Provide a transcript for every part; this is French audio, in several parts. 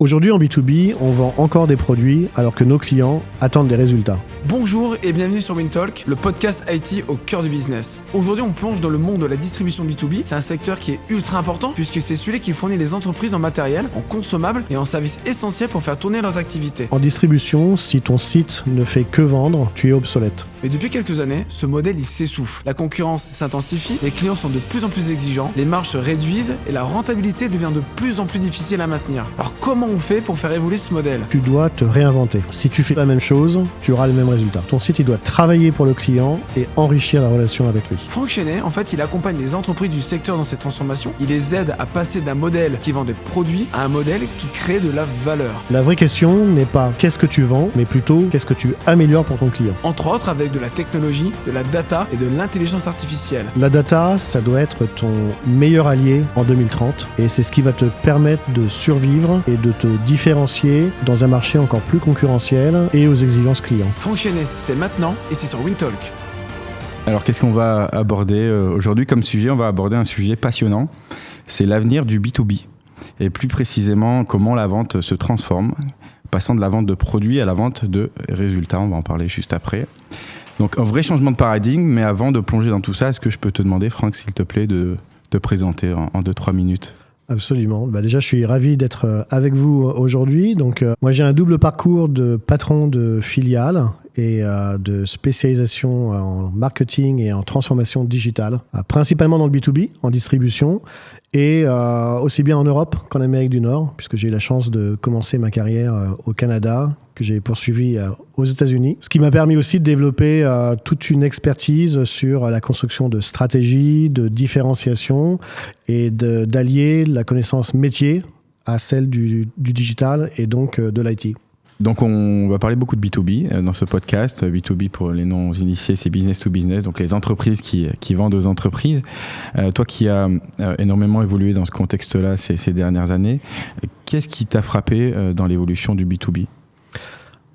Aujourd'hui en B2B, on vend encore des produits alors que nos clients attendent des résultats. Bonjour et bienvenue sur WinTalk, le podcast IT au cœur du business. Aujourd'hui, on plonge dans le monde de la distribution B2B. C'est un secteur qui est ultra important puisque c'est celui qui fournit les entreprises en matériel, en consommables et en services essentiels pour faire tourner leurs activités. En distribution, si ton site ne fait que vendre, tu es obsolète. Mais depuis quelques années, ce modèle il s'essouffle. La concurrence s'intensifie, les clients sont de plus en plus exigeants, les marges se réduisent et la rentabilité devient de plus en plus difficile à maintenir. Alors comment on fait pour faire évoluer ce modèle ? Tu dois te réinventer. Si tu fais la même chose, tu auras le même résultat. Ton site, il doit travailler pour le client et enrichir la relation avec lui. Franck Chenet, en fait, il accompagne les entreprises du secteur dans cette transformation. Il les aide à passer d'un modèle qui vend des produits à un modèle qui crée de la valeur. La vraie question n'est pas qu'est-ce que tu vends, mais plutôt qu'est-ce que tu améliores pour ton client. Entre autres avec de la technologie, de la data et de l'intelligence artificielle. La data, ça doit être ton meilleur allié en 2030 et c'est ce qui va te permettre de survivre et de te différencier dans un marché encore plus concurrentiel et aux exigences clients. Franck Chenet, c'est maintenant et c'est sur WinTalk. Alors qu'est-ce qu'on va aborder aujourd'hui comme sujet ? On va aborder un sujet passionnant, c'est l'avenir du B2B et plus précisément comment la vente se transforme, passant de la vente de produits à la vente de résultats, on va en parler juste après. Donc un vrai changement de paradigme, mais avant de plonger dans tout ça, est-ce que je peux te demander, Franck, s'il te plaît, de te présenter en 2-3 minutes ? Absolument. Déjà, je suis ravi d'être avec vous aujourd'hui. Donc, moi, j'ai un double parcours de patron de filiale et de spécialisation en marketing et en transformation digitale, principalement dans le B2B, en distribution, et aussi bien en Europe qu'en Amérique du Nord, puisque j'ai eu la chance de commencer ma carrière au Canada, que j'ai poursuivi aux États-Unis. Ce qui m'a permis aussi de développer toute une expertise sur la construction de stratégies, de différenciation et d'allier la connaissance métier à celle du digital et donc de l'IT. Donc on va parler beaucoup de B2B dans ce podcast. B2B pour les non-initiés, c'est business to business, donc les entreprises qui vendent aux entreprises. Toi qui as énormément évolué dans ce contexte-là ces dernières années, qu'est-ce qui t'a frappé dans l'évolution du B2B ?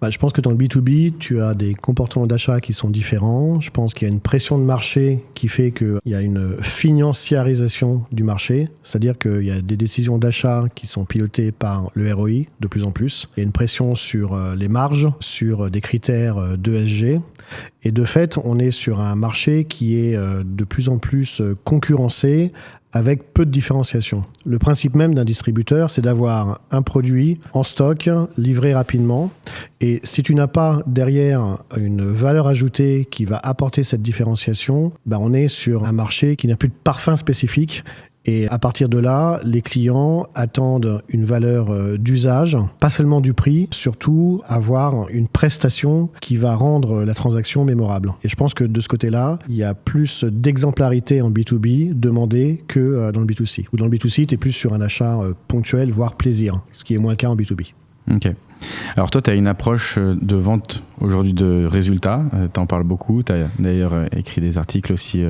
Je pense que dans le B2B, tu as des comportements d'achat qui sont différents. Je pense qu'il y a une pression de marché qui fait qu'il y a une financiarisation du marché. C'est-à-dire qu'il y a des décisions d'achat qui sont pilotées par le ROI de plus en plus. Il y a une pression sur les marges, sur des critères d'ESG. Et de fait, on est sur un marché qui est de plus en plus concurrencé avec peu de différenciation. Le principe même d'un distributeur, c'est d'avoir un produit en stock, livré rapidement. Et si tu n'as pas derrière une valeur ajoutée qui va apporter cette différenciation, on est sur un marché qui n'a plus de parfum spécifique. Et à partir de là, les clients attendent une valeur d'usage, pas seulement du prix, surtout avoir une prestation qui va rendre la transaction mémorable. Et je pense que de ce côté-là, il y a plus d'exemplarité en B2B demandé que dans le B2C. Ou dans le B2C, tu es plus sur un achat ponctuel, voire plaisir, ce qui est moins le cas en B2B. Ok. Alors toi, tu as une approche de vente aujourd'hui de résultats, tu en parles beaucoup, tu as d'ailleurs écrit des articles aussi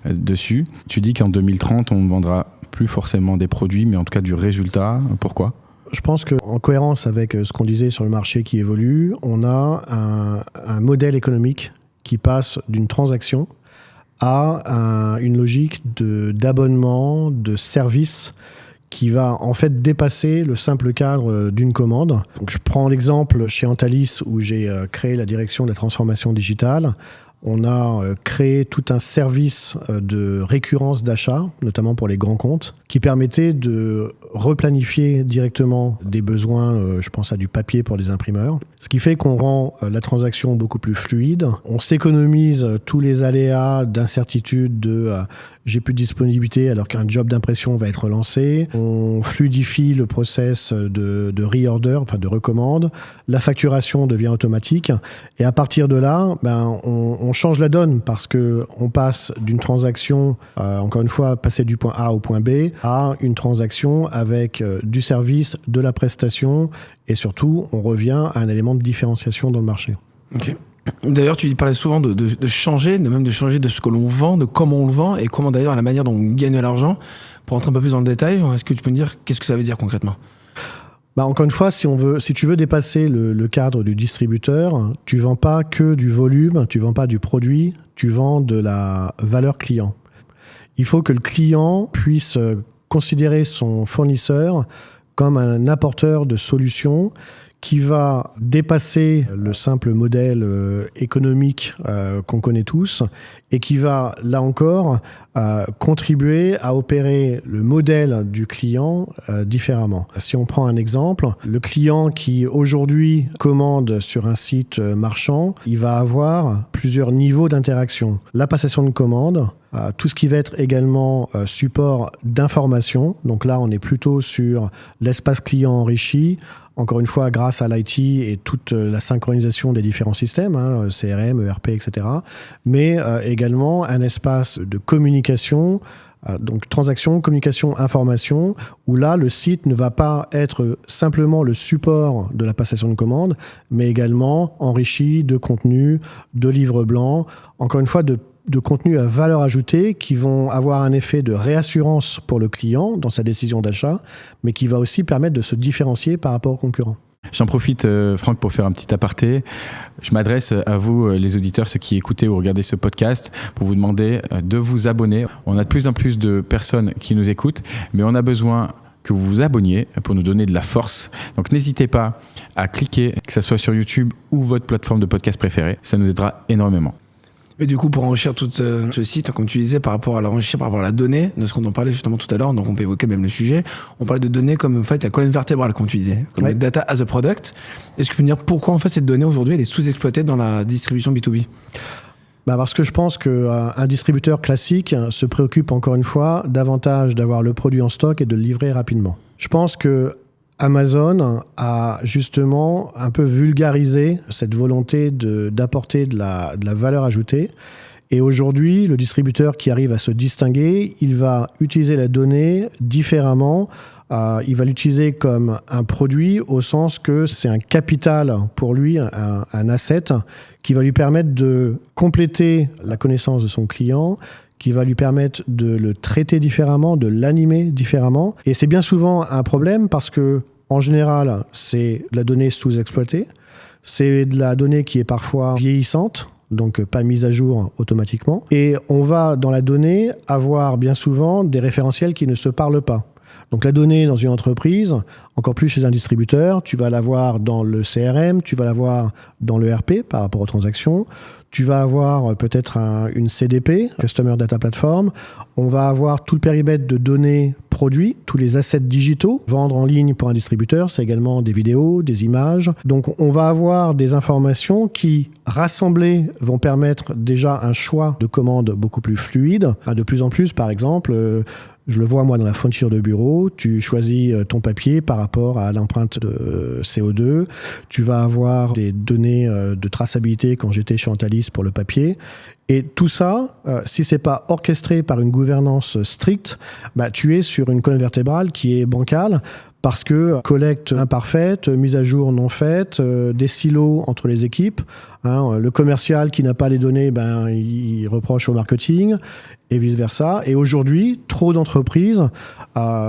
dessus. Tu dis qu'en 2030, on ne vendra plus forcément des produits, mais en tout cas du résultat. Pourquoi ? Je pense qu'en cohérence avec ce qu'on disait sur le marché qui évolue, on a un modèle économique qui passe d'une transaction à une logique d'abonnement, de service, qui va en fait dépasser le simple cadre d'une commande. Donc, je prends l'exemple chez Antalis où j'ai créé la direction de la transformation digitale. On a créé tout un service de récurrence d'achat, notamment pour les grands comptes, qui permettait de replanifier directement des besoins, je pense à du papier pour les imprimeurs, ce qui fait qu'on rend la transaction beaucoup plus fluide. On s'économise tous les aléas d'incertitude de j'ai plus de disponibilité alors qu'un job d'impression va être lancé. On fluidifie le process de reorder, enfin de recommande. La facturation devient automatique. Et à partir de là, on change la donne parce qu'on passe d'une transaction, encore une fois, passer du point A au point B, à une transaction avec du service, de la prestation et surtout, on revient à un élément de différenciation dans le marché. Ok. D'ailleurs, tu parlais souvent de changer, même de changer de ce que l'on vend, de comment on le vend et comment d'ailleurs la manière dont on gagne de l'argent. Pour rentrer un peu plus dans le détail, est-ce que tu peux me dire qu'est-ce que ça veut dire concrètement ? Encore une fois, si tu veux dépasser le cadre du distributeur, tu vends pas que du volume, tu vends pas du produit, tu vends de la valeur client. Il faut que le client puisse considérer son fournisseur comme un apporteur de solutions qui va dépasser le simple modèle économique qu'on connaît tous et qui va, là encore, contribuer à opérer le modèle du client différemment. Si on prend un exemple, le client qui aujourd'hui commande sur un site marchand, il va avoir plusieurs niveaux d'interaction. La passation de commande, tout ce qui va être également support d'information. Donc là, on est plutôt sur l'espace client enrichi, encore une fois grâce à l'IT et toute la synchronisation des différents systèmes, CRM, ERP, etc. Mais également un espace de communication, donc transaction, communication, information, où là, le site ne va pas être simplement le support de la passation de commande, mais également enrichi de contenu, de livres blancs, encore une fois de contenus à valeur ajoutée qui vont avoir un effet de réassurance pour le client dans sa décision d'achat, mais qui va aussi permettre de se différencier par rapport aux concurrents. J'en profite, Franck, pour faire un petit aparté. Je m'adresse à vous, les auditeurs, ceux qui écoutez ou regardez ce podcast, pour vous demander de vous abonner. On a de plus en plus de personnes qui nous écoutent, mais on a besoin que vous vous abonniez pour nous donner de la force. Donc n'hésitez pas à cliquer, que ce soit sur YouTube ou votre plateforme de podcast préférée. Ça nous aidera énormément. Et du coup, pour enrichir tout ce site, comme tu disais, par rapport à la donnée, de ce qu'on en parlait justement tout à l'heure, donc on peut évoquer même le sujet, on parlait de données comme en fait la colonne vertébrale, comme tu disais, comme les data as a product. Est-ce que tu peux me dire pourquoi en fait cette donnée aujourd'hui elle est sous-exploitée dans la distribution B2B ? Parce que je pense qu'un distributeur classique se préoccupe encore une fois davantage d'avoir le produit en stock et de le livrer rapidement. Je pense que Amazon a justement un peu vulgarisé cette volonté d'apporter de la valeur ajoutée. Et aujourd'hui, le distributeur qui arrive à se distinguer, il va utiliser la donnée différemment. Il va l'utiliser comme un produit au sens que c'est un capital pour lui, un asset qui va lui permettre de compléter la connaissance de son client, qui va lui permettre de le traiter différemment, de l'animer différemment. Et c'est bien souvent un problème parce que, en général, c'est de la donnée sous-exploitée, c'est de la donnée qui est parfois vieillissante, donc pas mise à jour automatiquement. Et on va, dans la donnée, avoir bien souvent des référentiels qui ne se parlent pas. Donc la donnée dans une entreprise, encore plus chez un distributeur, tu vas l'avoir dans le CRM, tu vas l'avoir dans le RP par rapport aux transactions, tu vas avoir peut-être une CDP, Customer Data Platform, on va avoir tout le périmètre de données produits, tous les assets digitaux. Vendre en ligne pour un distributeur, c'est également des vidéos, des images. Donc on va avoir des informations qui, rassemblées, vont permettre déjà un choix de commande beaucoup plus fluide. De plus en plus, par exemple, je le vois moi dans la fourniture de bureau, tu choisis ton papier par rapport à l'empreinte de CO2, tu vas avoir des données de traçabilité quand j'étais chez Antalis pour le papier. Et tout ça, si c'est pas orchestré par une gouvernance stricte, tu es sur une colonne vertébrale qui est bancale parce que collecte imparfaite, mise à jour non faite, des silos entre les équipes. Le commercial qui n'a pas les données, il reproche au marketing et vice-versa. Et aujourd'hui, trop d'entreprises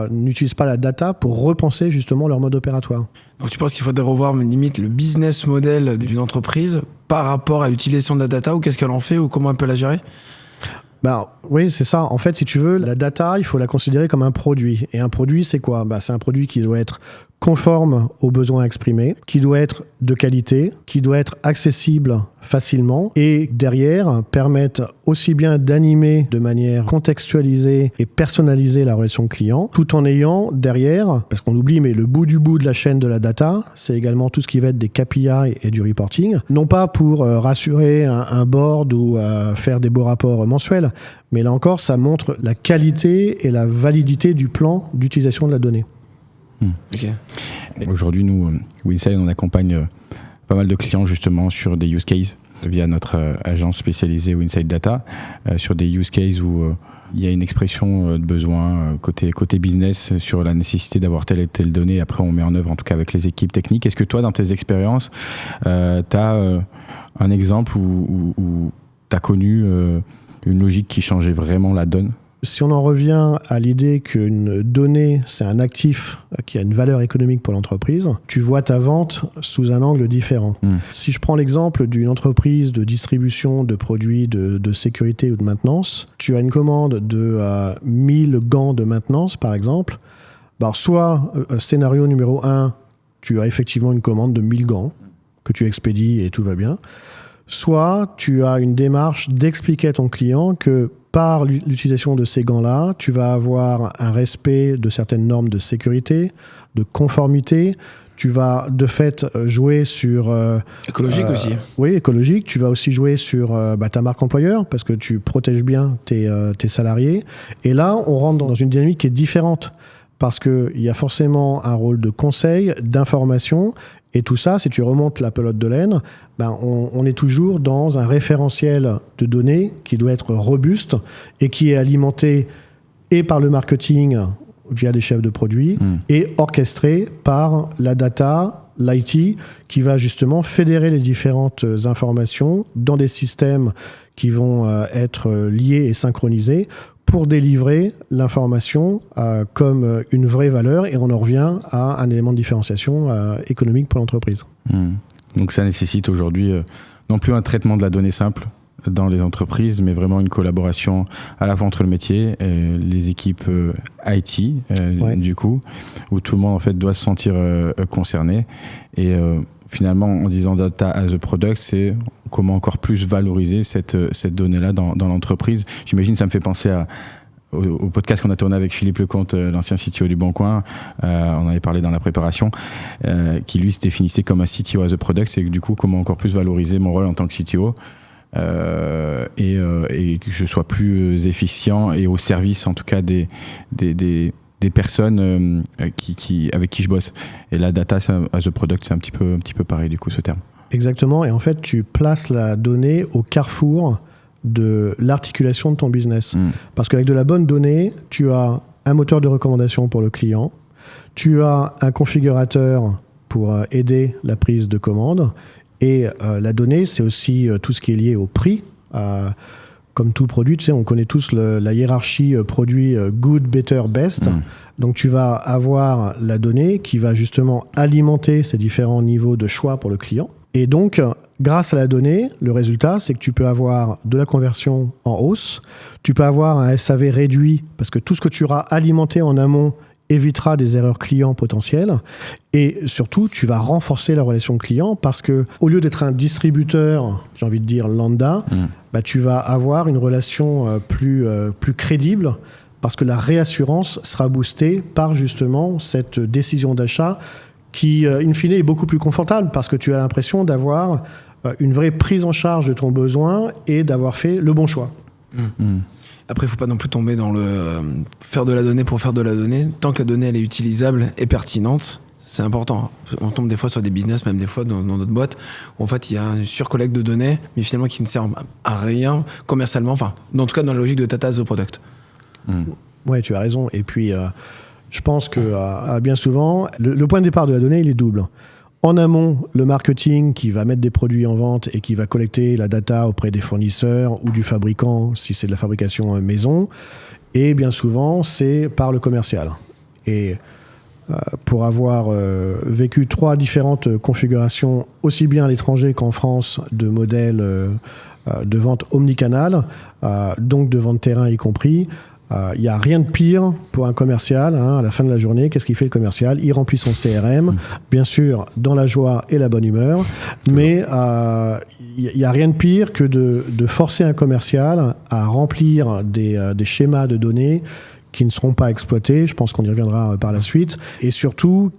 n'utilisent pas la data pour repenser justement leur mode opératoire. Donc tu penses qu'il faudrait revoir limite le business model d'une entreprise par rapport à l'utilisation de la data, ou qu'est-ce qu'elle en fait, ou comment elle peut la gérer ? Oui, c'est ça. En fait, si tu veux, la data, il faut la considérer comme un produit. Et un produit, c'est quoi ? C'est un produit qui doit être conforme aux besoins exprimés, qui doit être de qualité, qui doit être accessible facilement et derrière permettre aussi bien d'animer de manière contextualisée et personnalisée la relation client, tout en ayant derrière, parce qu'on oublie, mais le bout du bout de la chaîne de la data, c'est également tout ce qui va être des KPI et du reporting, non pas pour rassurer un board ou faire des beaux rapports mensuels, mais là encore, ça montre la qualité et la validité du plan d'utilisation de la donnée. Okay. Aujourd'hui, nous, Winside, on accompagne pas mal de clients justement sur des use cases via notre agence spécialisée Winside Data, sur des use cases où il y a une expression de besoin côté business sur la nécessité d'avoir telle et telle donnée. Après, on met en œuvre, en tout cas avec les équipes techniques. Est-ce que toi, dans tes expériences, tu as un exemple où tu as connu une logique qui changeait vraiment la donne ? Si on en revient à l'idée qu'une donnée, c'est un actif qui a une valeur économique pour l'entreprise, tu vois ta vente sous un angle différent. Si je prends l'exemple d'une entreprise de distribution de produits de sécurité ou de maintenance, tu as une commande de 1000 gants de maintenance, par exemple. Alors, soit scénario numéro 1, tu as effectivement une commande de 1000 gants que tu expédies et tout va bien. Soit tu as une démarche d'expliquer à ton client que par l'utilisation de ces gants-là, tu vas avoir un respect de certaines normes de sécurité, de conformité. Tu vas de fait jouer sur... écologique aussi. Oui, écologique. Tu vas aussi jouer sur ta marque employeur parce que tu protèges bien tes salariés. Et là, on rentre dans une dynamique qui est différente parce qu'il y a forcément un rôle de conseil, d'information. Et tout ça, si tu remontes la pelote de laine, on est toujours dans un référentiel de données qui doit être robuste et qui est alimenté et par le marketing via des chefs de produits et orchestré par la data, l'IT, qui va justement fédérer les différentes informations dans des systèmes qui vont être liés et synchronisés pour délivrer l'information comme une vraie valeur, et on en revient à un élément de différenciation économique pour l'entreprise. Donc ça nécessite aujourd'hui non plus un traitement de la donnée simple dans les entreprises, mais vraiment une collaboration à la fois entre le métier et les équipes IT, du coup, où tout le monde en fait doit se sentir concerné. Et finalement, en disant data as a product, c'est comment encore plus valoriser cette donnée-là dans l'entreprise. J'imagine, ça me fait penser au podcast qu'on a tourné avec Philippe Lecomte, l'ancien CTO du Bon Coin, on en avait parlé dans la préparation, qui lui se définissait comme un CTO as a product, c'est du coup comment encore plus valoriser mon rôle en tant que CTO et que je sois plus efficient et au service en tout cas des personnes avec qui je bosse. Et la data as a product, c'est un petit peu pareil du coup ce terme. Exactement, et en fait tu places la donnée au carrefour de l'articulation de ton business. Parce qu'avec de la bonne donnée, tu as un moteur de recommandation pour le client, tu as un configurateur pour aider la prise de commande, et la donnée, c'est aussi tout ce qui est lié au prix. Comme tout produit, tu sais, on connaît tous la hiérarchie produit good, better, best. Donc tu vas avoir la donnée qui va justement alimenter ces différents niveaux de choix pour le client. Et donc, grâce à la donnée, le résultat, c'est que tu peux avoir de la conversion en hausse, tu peux avoir un SAV réduit, parce que tout ce que tu auras alimenté en amont évitera des erreurs clients potentielles, et surtout, tu vas renforcer la relation client, parce que au lieu d'être un distributeur, j'ai envie de dire lambda, tu vas avoir une relation plus crédible, parce que la réassurance sera boostée par justement cette décision d'achat qui, in fine, est beaucoup plus confortable parce que tu as l'impression d'avoir une vraie prise en charge de ton besoin et d'avoir fait le bon choix. Après, il ne faut pas non plus tomber dans le faire de la donnée pour faire de la donnée. Tant que la donnée elle est utilisable et pertinente, c'est important. On tombe des fois sur des business, même des fois dans d'autres boîtes, où en fait il y a une surcollecte de données, mais finalement qui ne sert à rien commercialement, enfin, en tout cas dans la logique de data as a product. Oui, tu as raison. Et puis, je pense que bien souvent, le point de départ de la donnée, il est double. En amont, le marketing qui va mettre des produits en vente et qui va collecter la data auprès des fournisseurs ou du fabricant, si c'est de la fabrication maison. Et bien souvent, c'est par le commercial. Et pour avoir vécu 3 différentes configurations, aussi bien à l'étranger qu'en France, de modèles de vente omnicanal, donc de vente terrain y compris, il n'y a rien de pire pour un commercial. À la fin de la journée, qu'est-ce qu'il fait le commercial ? Il remplit son CRM, bien sûr, dans la joie et la bonne humeur, mais il n'y a rien de pire que de forcer un commercial à remplir des schémas de données qui ne seront pas exploités, je pense qu'on y reviendra par la suite, et surtout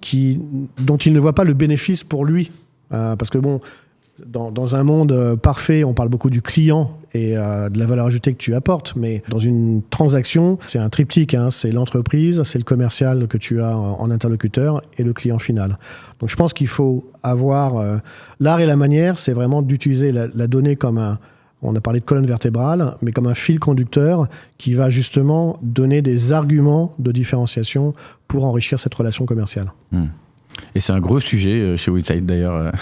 dont il ne voit pas le bénéfice pour lui. Parce que bon, dans un monde parfait, on parle beaucoup du client et de la valeur ajoutée que tu apportes, mais dans une transaction, c'est un triptyque, c'est l'entreprise, c'est le commercial que tu as en interlocuteur et le client final. Donc je pense qu'il faut avoir... l'art et la manière, c'est vraiment d'utiliser la donnée comme on a parlé de colonne vertébrale, mais comme un fil conducteur qui va justement donner des arguments de différenciation pour enrichir cette relation commerciale. Et c'est un gros sujet chez Winside d'ailleurs,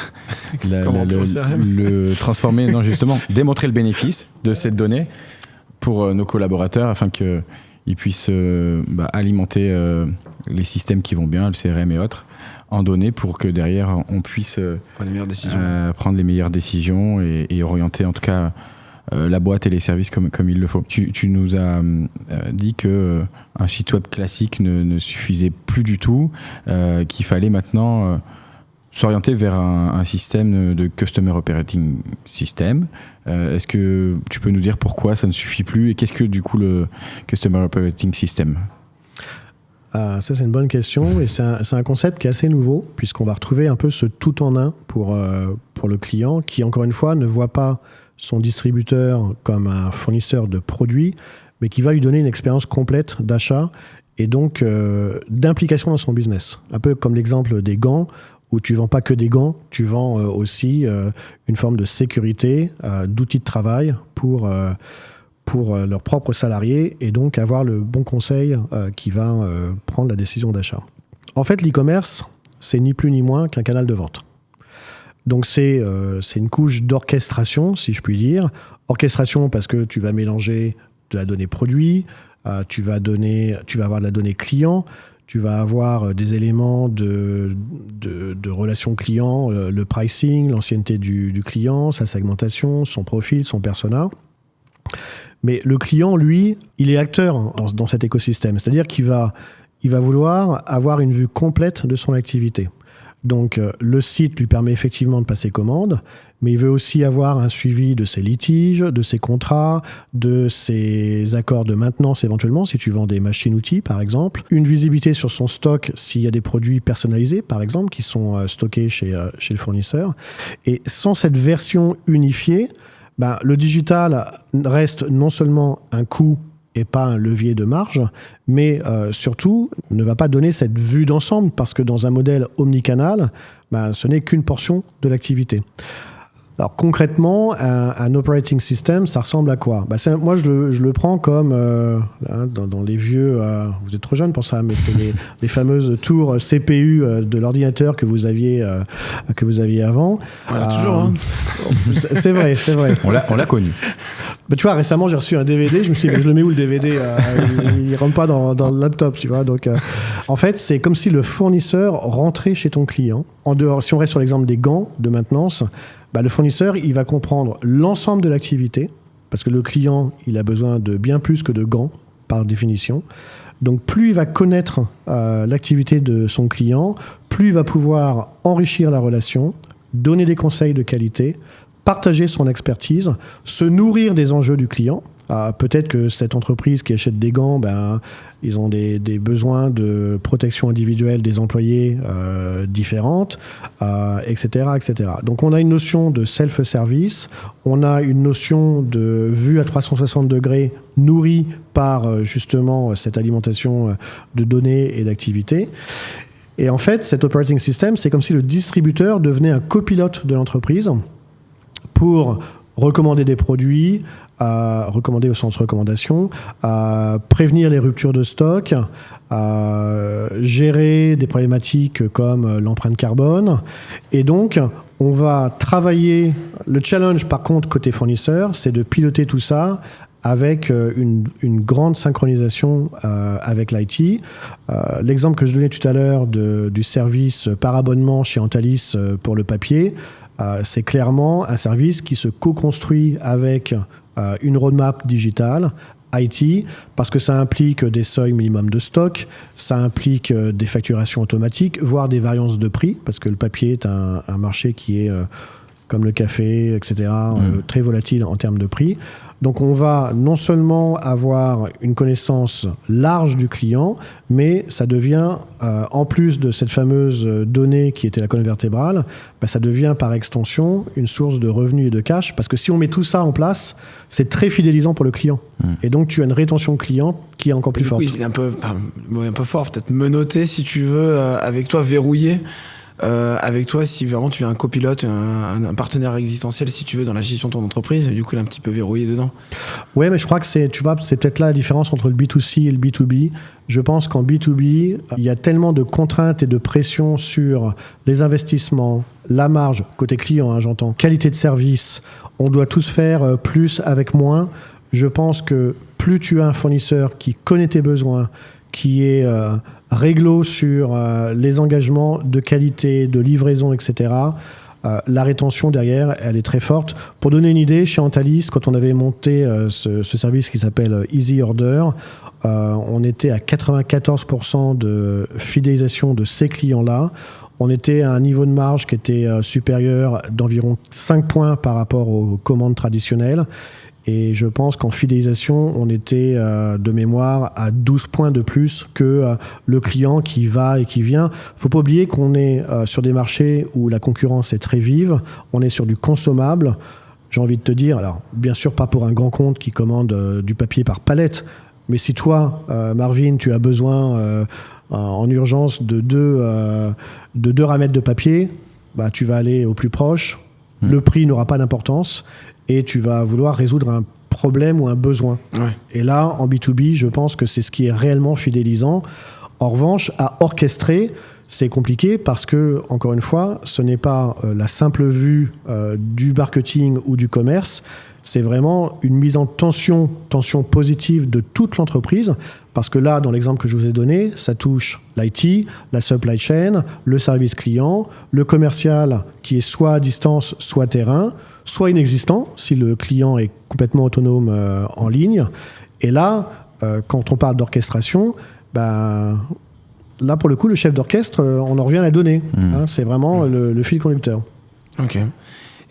le transformer, non justement, démontrer le bénéfice de cette donnée pour nos collaborateurs afin qu'ils puissent alimenter les systèmes qui vont bien, le CRM et autres, en données pour que derrière on puisse prendre les meilleures décisions, prendre les meilleures décisions et orienter en tout cas la boîte et les services comme il le faut. Tu nous as dit que un site web classique ne suffisait plus du tout, qu'il fallait maintenant s'orienter vers un système de Customer Operating System. Est-ce que tu peux nous dire pourquoi ça ne suffit plus et qu'est-ce que du coup le Customer Operating System ? Ça, c'est une bonne question et c'est un concept qui est assez nouveau puisqu'on va retrouver un peu ce tout en un pour le client qui, encore une fois, ne voit pas son distributeur comme un fournisseur de produits, mais qui va lui donner une expérience complète d'achat et donc d'implication dans son business. Un peu comme l'exemple des gants, où tu ne vends pas que des gants, tu vends aussi une forme de sécurité, d'outils de travail pour leurs propres salariés et donc avoir le bon conseil qui va prendre la décision d'achat. En fait, l'e-commerce, c'est ni plus ni moins qu'un canal de vente. Donc c'est une couche d'orchestration, si je puis dire. Orchestration parce que tu vas mélanger de la donnée produit, tu vas avoir de la donnée client, tu vas avoir des éléments de relation client, le pricing, l'ancienneté du client, sa segmentation, son profil, son persona. Mais le client, lui, il est acteur dans cet écosystème. C'est-à-dire qu'il va vouloir avoir une vue complète de son activité. Donc, le site lui permet effectivement de passer commande, mais il veut aussi avoir un suivi de ses litiges, de ses contrats, de ses accords de maintenance éventuellement, si tu vends des machines-outils, par exemple. Une visibilité sur son stock s'il y a des produits personnalisés, par exemple, qui sont stockés chez le fournisseur. Et sans cette version unifiée, le digital reste non seulement un coût et pas un levier de marge, mais surtout ne va pas donner cette vue d'ensemble parce que dans un modèle omnicanal, ce n'est qu'une portion de l'activité. Alors concrètement, un operating system, ça ressemble à quoi ? Moi, je le prends comme, dans les vieux, vous êtes trop jeune pour ça, mais c'est les fameuses tours CPU de l'ordinateur que vous aviez avant. On l'a toujours, hein. C'est vrai. On l'a connu. Tu vois, récemment, j'ai reçu un DVD, je me suis dit, mais je le mets où le DVD ? Il rentre pas dans le laptop, tu vois. Donc, en fait, c'est comme si le fournisseur rentrait chez ton client. En dehors, si on reste sur l'exemple des gants de maintenance, le fournisseur, il va comprendre l'ensemble de l'activité, parce que le client, il a besoin de bien plus que de gants, par définition. Donc, plus il va connaître l'activité de son client, plus il va pouvoir enrichir la relation, donner des conseils de qualité, partager son expertise, se nourrir des enjeux du client. Peut-être que cette entreprise qui achète des gants, ils ont des besoins de protection individuelle des employés différentes, etc., etc. Donc on a une notion de self-service, on a une notion de vue à 360 degrés nourrie par justement cette alimentation de données et d'activités. Et en fait, cet operating system, c'est comme si le distributeur devenait un copilote de l'entreprise pour recommander des produits, recommander au sens recommandation, prévenir les ruptures de stock, gérer des problématiques comme l'empreinte carbone. Et donc, on va travailler. Le challenge, par contre, côté fournisseur, c'est de piloter tout ça avec une grande synchronisation avec l'IT. L'exemple que je donnais tout à l'heure du service par abonnement chez Antalis pour le papier, c'est clairement un service qui se co-construit avec une roadmap digitale, IT, parce que ça implique des seuils minimum de stock, ça implique des facturations automatiques, voire des variances de prix, parce que le papier est un marché qui est, comme le café, etc., très volatile en termes de prix. Donc on va non seulement avoir une connaissance large du client, mais ça devient, en plus de cette fameuse donnée qui était la colonne vertébrale, ça devient par extension une source de revenus et de cash, parce que si on met tout ça en place, c'est très fidélisant pour le client. Et donc tu as une rétention client qui est encore plus forte. Oui, il est un peu fort, peut-être menotté si tu veux, avec toi verrouillé. Avec toi, si vraiment tu es un copilote, un partenaire existentiel, si tu veux, dans la gestion de ton entreprise, du coup, il est un petit peu verrouillé dedans. Ouais, mais je crois que c'est peut-être là la différence entre le B2C et le B2B. Je pense qu'en B2B, il y a tellement de contraintes et de pression sur les investissements, la marge, côté client, j'entends, qualité de service. On doit tous faire plus avec moins. Je pense que plus tu as un fournisseur qui connaît tes besoins, qui est réglo sur les engagements de qualité, de livraison, etc., la rétention derrière, elle est très forte. Pour donner une idée, chez Antalis, quand on avait monté ce service qui s'appelle Easy Order, on était à 94% de fidélisation de ces clients-là. On était à un niveau de marge qui était supérieur d'environ 5 points par rapport aux commandes traditionnelles. Et je pense qu'en fidélisation, on était de mémoire à 12 points de plus que le client qui va et qui vient. Il ne faut pas oublier qu'on est sur des marchés où la concurrence est très vive. On est sur du consommable. J'ai envie de te dire, alors bien sûr pas pour un grand compte qui commande du papier par palette, mais si toi, Marvin, tu as besoin en urgence de deux ramettes de papier, bah, tu vas aller au plus proche. Le prix n'aura pas d'importance et tu vas vouloir résoudre un problème ou un besoin. Ouais. Et là, en B2B, je pense que c'est ce qui est réellement fidélisant. En revanche, à orchestrer, c'est compliqué parce que, encore une fois, ce n'est pas la simple vue du marketing ou du commerce. C'est vraiment une mise en tension positive de toute l'entreprise. Parce que là, dans l'exemple que je vous ai donné, ça touche l'IT, la supply chain, le service client, le commercial qui est soit à distance, soit terrain, soit inexistant si le client est complètement autonome en ligne. Et là, quand on parle d'orchestration, là, pour le coup, le chef d'orchestre, on en revient à la donnée. C'est vraiment le fil conducteur. Ok.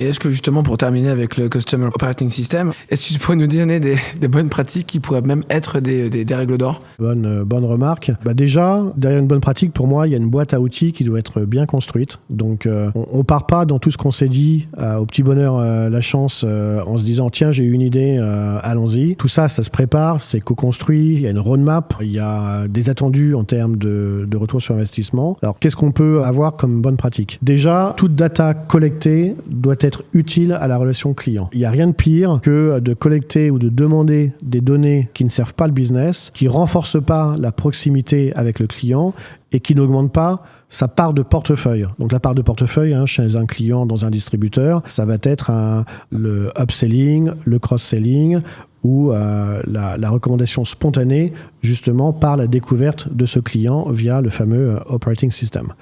Et est-ce que justement, pour terminer avec le Customer Operating System, est-ce que tu pourrais nous donner des bonnes pratiques qui pourraient même être des règles d'or ? Bonne remarque. Déjà, derrière une bonne pratique, pour moi, il y a une boîte à outils qui doit être bien construite. Donc, on part pas dans tout ce qu'on s'est dit au petit bonheur la chance en se disant tiens, j'ai eu une idée, allons-y. Tout ça, ça se prépare, c'est co-construit, il y a une roadmap, il y a des attendus en termes de retour sur investissement. Alors, qu'est-ce qu'on peut avoir comme bonne pratique ? Déjà, toute data collectée doit être utile à la relation client. Il n'y a rien de pire que de collecter ou de demander des données qui ne servent pas le business, qui ne renforcent pas la proximité avec le client et qui n'augmentent pas sa part de portefeuille. Donc la part de portefeuille chez un client dans un distributeur, ça va être le upselling, le cross-selling ou la recommandation spontanée justement par la découverte de ce client via le fameux operating system.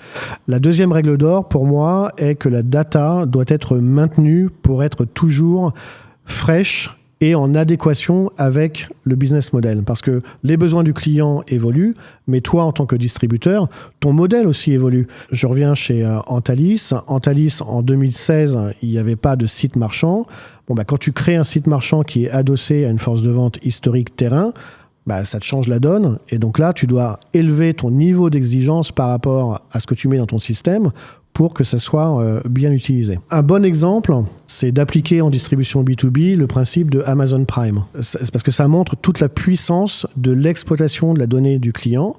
La deuxième règle d'or pour moi est que la data doit être maintenue pour être toujours fraîche et en adéquation avec le business model. Parce que les besoins du client évoluent, mais toi, en tant que distributeur, ton modèle aussi évolue. Je reviens chez Antalis. Antalis, en 2016, il n'y avait pas de site marchand. Quand tu crées un site marchand qui est adossé à une force de vente historique terrain, ça te change la donne. Et donc là, tu dois élever ton niveau d'exigence par rapport à ce que tu mets dans ton système pour que ça soit bien utilisé. Un bon exemple, c'est d'appliquer en distribution B2B le principe de Amazon Prime. C'est parce que ça montre toute la puissance de l'exploitation de la donnée du client,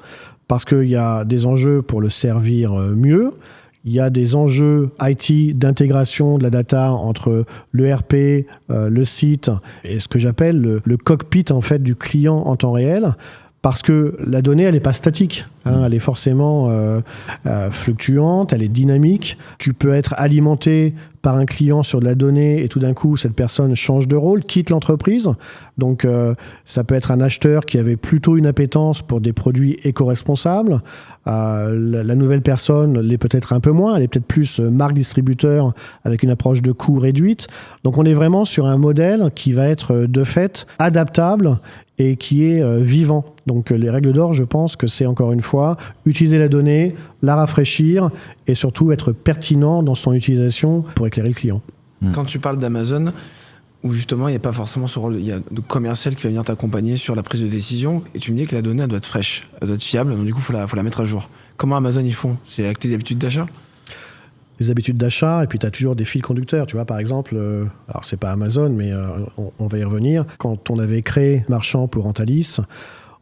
parce qu'il y a des enjeux pour le servir mieux, il y a des enjeux IT d'intégration de la data entre l'ERP, le site et ce que j'appelle le cockpit en fait, du client en temps réel. Parce que la donnée, elle n'est pas statique. Elle est forcément fluctuante, elle est dynamique. Tu peux être alimenté par un client sur de la donnée et tout d'un coup, cette personne change de rôle, quitte l'entreprise. Donc, ça peut être un acheteur qui avait plutôt une appétence pour des produits éco-responsables. La nouvelle personne l'est peut-être un peu moins. Elle est peut-être plus marque distributeur avec une approche de coût réduite. Donc, on est vraiment sur un modèle qui va être de fait adaptable et qui est vivant. Donc les règles d'or, je pense que c'est encore une fois utiliser la donnée, la rafraîchir et surtout être pertinent dans son utilisation pour éclairer le client. Quand tu parles d'Amazon, où justement il n'y a pas forcément ce rôle, il y a de commercial qui va venir t'accompagner sur la prise de décision et tu me dis que la donnée elle doit être fraîche, elle doit être fiable, donc du coup faut la mettre à jour. Comment Amazon ils font ? C'est avec tes habitudes d'achat ? Les habitudes d'achat, et puis tu as toujours des fils conducteurs. Tu vois, par exemple, alors c'est pas Amazon, mais on va y revenir. Quand on avait créé Marchand pour Antalis,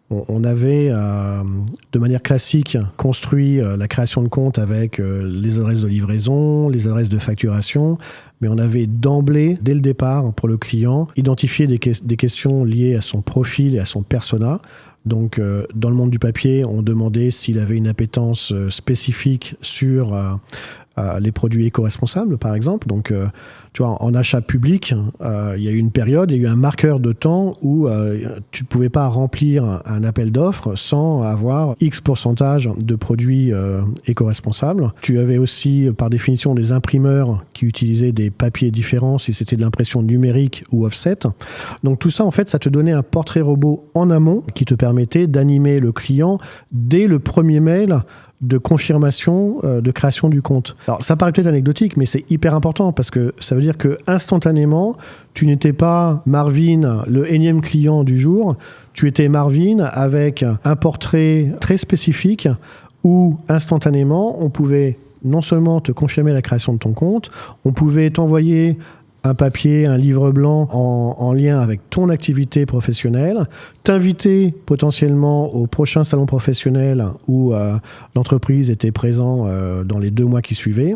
on avait, de manière classique, construit la création de compte avec les adresses de livraison, les adresses de facturation, mais on avait d'emblée, dès le départ, pour le client, identifié des questions liées à son profil et à son persona. Donc, dans le monde du papier, on demandait s'il avait une appétence spécifique sur les produits éco-responsables, par exemple. Donc, tu vois, en achat public, il y a eu une période, il y a eu un marqueur de temps où tu ne pouvais pas remplir un appel d'offres sans avoir X pourcentage de produits éco-responsables. Tu avais aussi, par définition, des imprimeurs qui utilisaient des papiers différents, si c'était de l'impression numérique ou offset. Donc tout ça, en fait, ça te donnait un portrait robot en amont qui te permettait d'animer le client dès le premier mail de confirmation de création du compte. Alors ça paraît peut-être anecdotique, mais c'est hyper important parce que ça veut dire que instantanément, tu n'étais pas Marvin, le énième client du jour, tu étais Marvin avec un portrait très spécifique où instantanément, on pouvait non seulement te confirmer la création de ton compte, on pouvait t'envoyer un papier, un livre blanc en lien avec ton activité professionnelle, t'inviter potentiellement au prochain salon professionnel où l'entreprise était présente dans les 2 mois qui suivaient.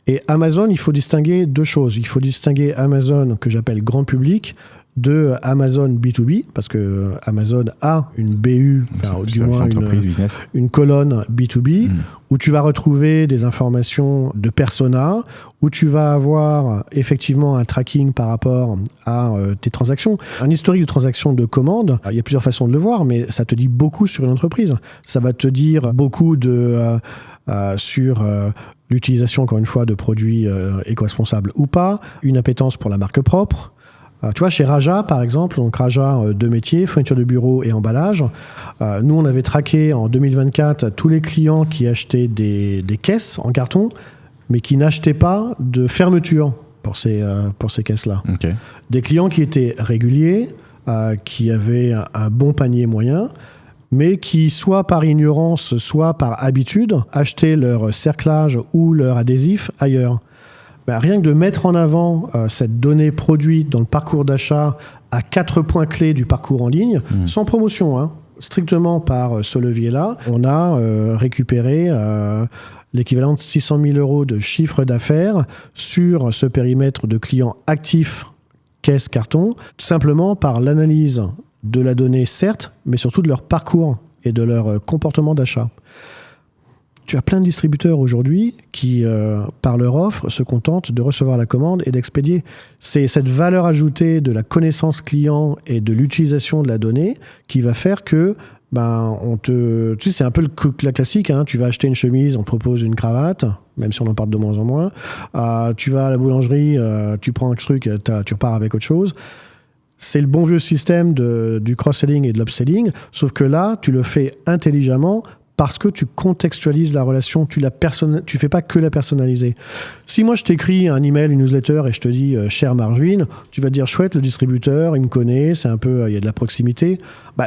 Et Amazon, il faut distinguer 2 choses. Il faut distinguer Amazon, que j'appelle grand public, de Amazon B2B, parce que Amazon a une BU, enfin, du moins une colonne B2B, où tu vas retrouver des informations de persona, où tu vas avoir effectivement un tracking par rapport à tes transactions. Un historique de transactions de commandes, il y a plusieurs façons de le voir, mais ça te dit beaucoup sur une entreprise. Ça va te dire beaucoup sur l'utilisation, encore une fois, de produits éco-responsables ou pas, une appétence pour la marque propre. Tu vois, chez Raja, par exemple, donc Raja, 2 métiers, fourniture de bureau et emballage. Nous, on avait traqué en 2024 tous les clients qui achetaient des caisses en carton, mais qui n'achetaient pas de fermeture pour ces caisses-là. Okay. Des clients qui étaient réguliers, qui avaient un bon panier moyen, mais qui, soit par ignorance, soit par habitude, achetaient leur cerclage ou leur adhésif ailleurs. Rien que de mettre en avant cette donnée produite dans le parcours d'achat à 4 points clés du parcours en ligne, sans promotion, strictement par ce levier-là, on a récupéré l'équivalent de 600 000 € de chiffre d'affaires sur ce périmètre de clients actifs caisse carton, simplement par l'analyse de la donnée, certes, mais surtout de leur parcours et de leur comportement d'achat. Tu as plein de distributeurs aujourd'hui qui, par leur offre, se contentent de recevoir la commande et d'expédier. C'est cette valeur ajoutée de la connaissance client et de l'utilisation de la donnée qui va faire que, tu sais, c'est un peu la classique, tu vas acheter une chemise, on te propose une cravate, même si on en parle de moins en moins. Tu vas à la boulangerie, tu prends un truc, tu repars avec autre chose. C'est le bon vieux système du cross-selling et de l'upselling, sauf que là, tu le fais intelligemment parce que tu contextualises la relation, tu fais pas que la personnaliser. Si moi je t'écris un email, une newsletter et je te dis cher Marvin, tu vas te dire chouette, le distributeur, il me connaît, c'est un peu, il y a de la proximité.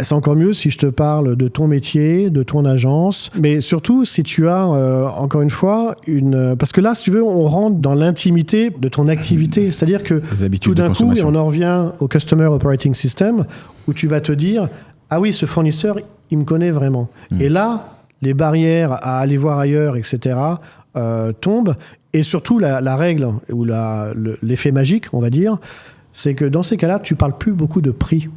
C'est encore mieux si je te parle de ton métier, de ton agence, mais surtout si tu as encore une fois parce que là, si tu veux, on rentre dans l'intimité de ton activité, c'est-à-dire que tout d'un coup, et on en revient au Customer Operating System, où tu vas te dire ah oui, ce fournisseur, il me connaît vraiment. Et là, les barrières à aller voir ailleurs, etc., tombent. Et surtout, la règle, ou l'effet magique, on va dire, c'est que dans ces cas-là, tu ne parles plus beaucoup de prix.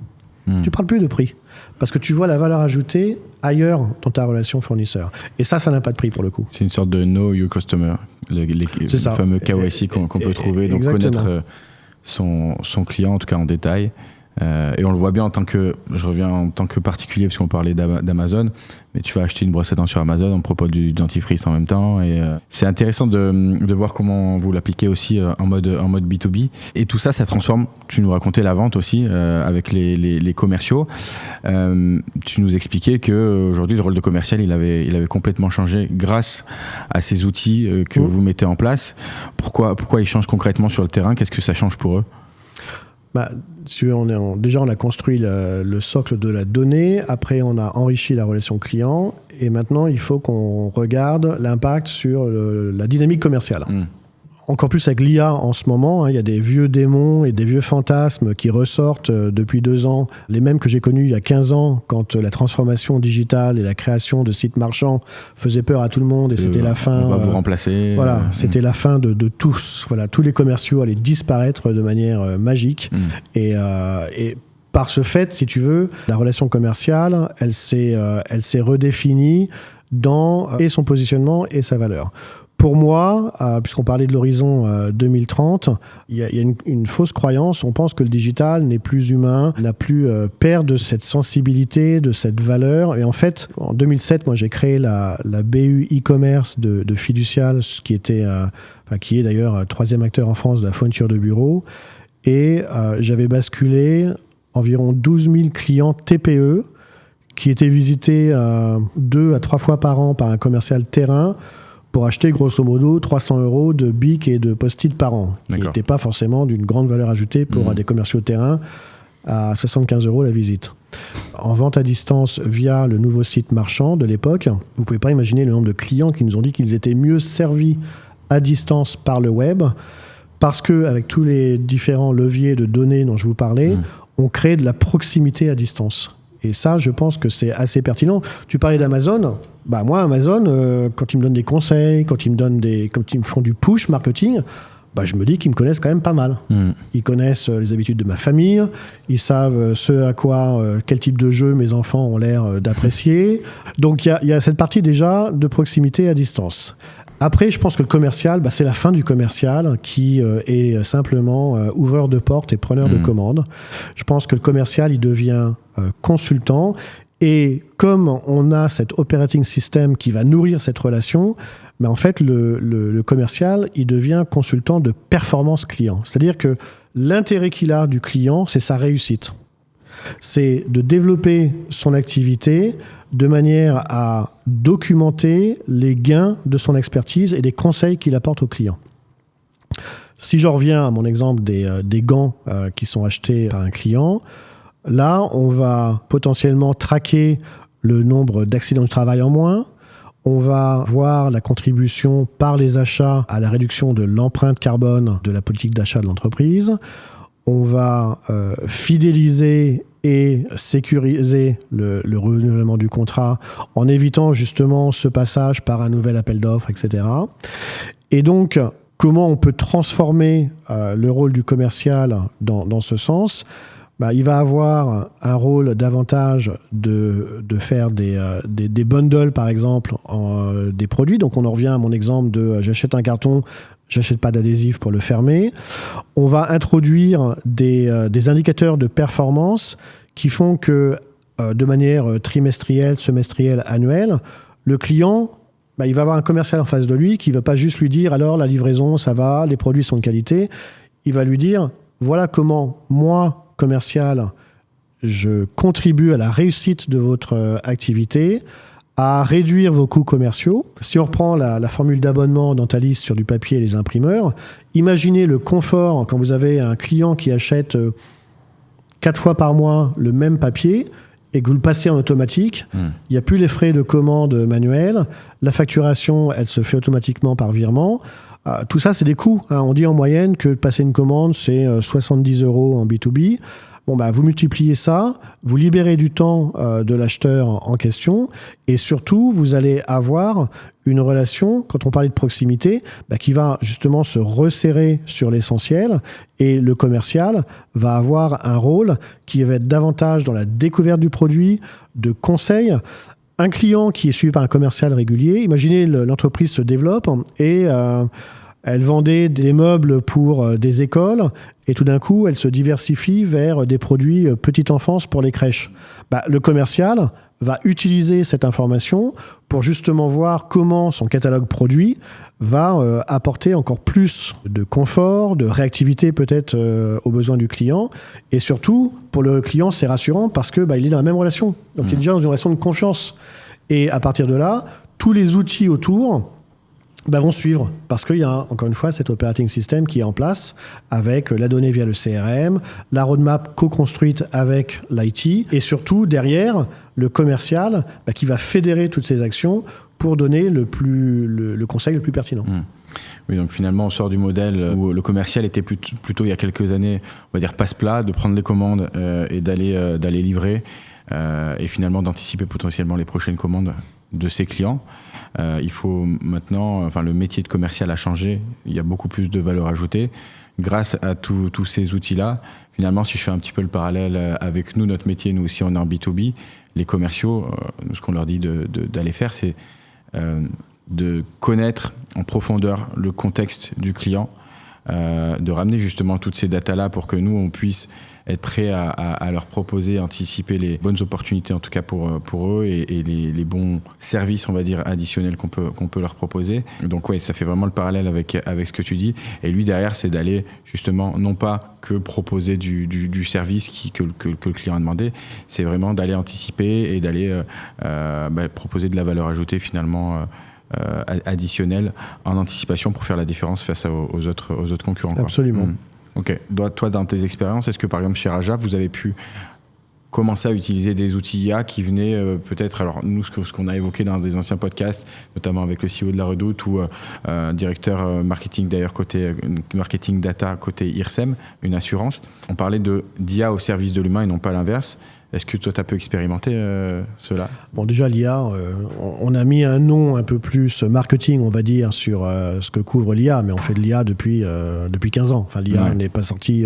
Tu ne parles plus de prix. Parce que tu vois la valeur ajoutée ailleurs dans ta relation fournisseur. Et ça n'a pas de prix pour le coup. C'est une sorte de know your customer, le fameux KYC qu'on peut trouver. Donc connaître son client, en tout cas en détail. Et on le voit bien je reviens en tant que particulier parce qu'on parlait d'Amazon, mais tu vas acheter une brosse à dents sur Amazon, on te propose du dentifrice en même temps et c'est intéressant de voir comment vous l'appliquez aussi en mode B2B et tout ça transforme. Tu nous racontais la vente aussi avec les commerciaux. Tu nous expliquais que aujourd'hui le rôle de commercial il avait complètement changé grâce à ces outils que vous mettez en place. Pourquoi ils changent concrètement sur le terrain? Qu'est-ce que ça change pour eux? Déjà, on a construit le socle de la donnée. Après, on a enrichi la relation client. Et maintenant, il faut qu'on regarde l'impact sur la dynamique commerciale. Encore plus avec l'IA en ce moment, il y a des vieux démons et des vieux fantasmes qui ressortent depuis 2 ans. Les mêmes que j'ai connus il y a 15 ans, quand la transformation digitale et la création de sites marchands faisaient peur à tout le monde et c'était la fin. On va vous remplacer. Voilà, c'était la fin de tous. Voilà, tous les commerciaux allaient disparaître de manière magique. Et par ce fait, si tu veux, la relation commerciale, elle s'est redéfinie dans et son positionnement et sa valeur. pour moi, puisqu'on parlait de l'horizon 2030, il y a une fausse croyance. On pense que le digital n'est plus humain, n'a plus perd de cette sensibilité, de cette valeur. Et en fait, en 2007, moi, j'ai créé la BU e-commerce de Fiducial, qui est d'ailleurs troisième acteur en France de la fourniture de bureaux. Et j'avais basculé environ 12 000 clients TPE qui étaient visités 2 à 3 fois par an par un commercial terrain pour acheter grosso modo 300 € de bic et de post-it par an. Qui n'était pas forcément d'une grande valeur ajoutée pour des commerciaux terrain à 75 € la visite. En vente à distance via le nouveau site marchand de l'époque, vous ne pouvez pas imaginer le nombre de clients qui nous ont dit qu'ils étaient mieux servis à distance par le web parce qu'avec tous les différents leviers de données dont je vous parlais, on crée de la proximité à distance. Et ça, je pense que c'est assez pertinent. Tu parlais d'Amazon. Moi, Amazon, quand ils me donnent des conseils, quand ils me font du push marketing, je me dis qu'ils me connaissent quand même pas mal. Ils connaissent les habitudes de ma famille. Ils savent quel type de jeu mes enfants ont l'air d'apprécier. Donc, il y a cette partie déjà de proximité à distance. Après, je pense que le commercial, c'est la fin du commercial qui est simplement ouvreur de porte et preneur de commandes. Je pense que le commercial, il devient consultant. Et comme on a cet operating system qui va nourrir cette relation, en fait, le commercial, il devient consultant de performance client. C'est-à-dire que l'intérêt qu'il a du client, c'est sa réussite. C'est de développer son activité de manière à documenter les gains de son expertise et des conseils qu'il apporte aux clients. Si je reviens à mon exemple des gants qui sont achetés par un client, là, on va potentiellement traquer le nombre d'accidents du travail en moins. On va voir la contribution par les achats à la réduction de l'empreinte carbone de la politique d'achat de l'entreprise. On va fidéliser et sécuriser le renouvellement du contrat en évitant justement ce passage par un nouvel appel d'offres, etc. Et donc, comment on peut transformer le rôle du commercial dans ce sens ? Il va avoir un rôle davantage de faire des bundles, par exemple, des produits. Donc, on en revient à mon exemple de j'achète un carton, j'achète pas d'adhésif pour le fermer. On va introduire des indicateurs de performance qui font que, de manière trimestrielle, semestrielle, annuelle, le client, il va avoir un commercial en face de lui qui ne va pas juste lui dire « alors, la livraison, ça va, les produits sont de qualité ». Il va lui dire « voilà comment moi, commercial, je contribue à la réussite de votre activité, à réduire vos coûts commerciaux. » Si on reprend la formule d'abonnement Dentalis sur du papier et les imprimeurs, imaginez le confort quand vous avez un client qui achète 4 fois par mois le même papier et que vous le passez en automatique. Il n'y a plus les frais de commande manuels. La facturation, elle se fait automatiquement par virement. Tout ça, c'est des coûts. On dit en moyenne que passer une commande, c'est 70 € en B2B. Vous multipliez ça, vous libérez du temps de l'acheteur en question et surtout, vous allez avoir une relation, quand on parlait de proximité, qui va justement se resserrer sur l'essentiel et le commercial va avoir un rôle qui va être davantage dans la découverte du produit, de conseil. Un client qui est suivi par un commercial régulier, imaginez l'entreprise se développe et elle vendait des meubles pour des écoles et tout d'un coup, elle se diversifie vers des produits petite enfance pour les crèches. Le commercial va utiliser cette information pour justement voir comment son catalogue produit va apporter encore plus de confort, de réactivité peut-être aux besoins du client. Et surtout, pour le client, c'est rassurant parce que il est dans la même relation. Donc, il est déjà dans une relation de confiance. Et à partir de là, tous les outils autour vont suivre parce qu'il y a encore une fois cet operating system qui est en place avec la donnée via le CRM, la roadmap co-construite avec l'IT et surtout derrière le commercial qui va fédérer toutes ces actions pour donner le conseil le plus pertinent. Oui, donc finalement on sort du modèle où le commercial était plutôt il y a quelques années, on va dire passe-plat, de prendre les commandes et d'aller livrer et finalement d'anticiper potentiellement les prochaines commandes de ses clients. Il faut maintenant, le métier de commercial a changé, il y a beaucoup plus de valeur ajoutée grâce à tous ces outils-là. Finalement, si je fais un petit peu le parallèle avec nous, notre métier, nous aussi on est en B2B, les commerciaux, ce qu'on leur dit d'aller faire, c'est de connaître en profondeur le contexte du client, de ramener justement toutes ces datas-là pour que nous, on puisse être prêts à leur proposer, anticiper les bonnes opportunités en tout cas pour eux et les bons services, on va dire, additionnels qu'on peut leur proposer. Donc ouais, ça fait vraiment le parallèle avec ce que tu dis. Et lui, derrière, c'est d'aller justement, non pas que proposer du service que le client a demandé, c'est vraiment d'aller anticiper et d'aller proposer de la valeur ajoutée finalement additionnelle en anticipation pour faire la différence face aux autres concurrents. Absolument. Ok. Toi, dans tes expériences, est-ce que par exemple chez Raja, vous avez pu commencer à utiliser des outils IA qui venaient peut-être, alors nous, ce qu'on a évoqué dans des anciens podcasts, notamment avec le CEO de la Redoute ou directeur marketing d'ailleurs côté marketing data côté IRSEM, une assurance, on parlait d'IA au service de l'humain et non pas l'inverse. Est-ce que toi, tu as pu expérimenter cela ? Bon, déjà, l'IA, on a mis un nom un peu plus marketing, on va dire, sur ce que couvre l'IA, mais on fait de l'IA depuis 15 ans. Enfin, l'IA n'est pas sortie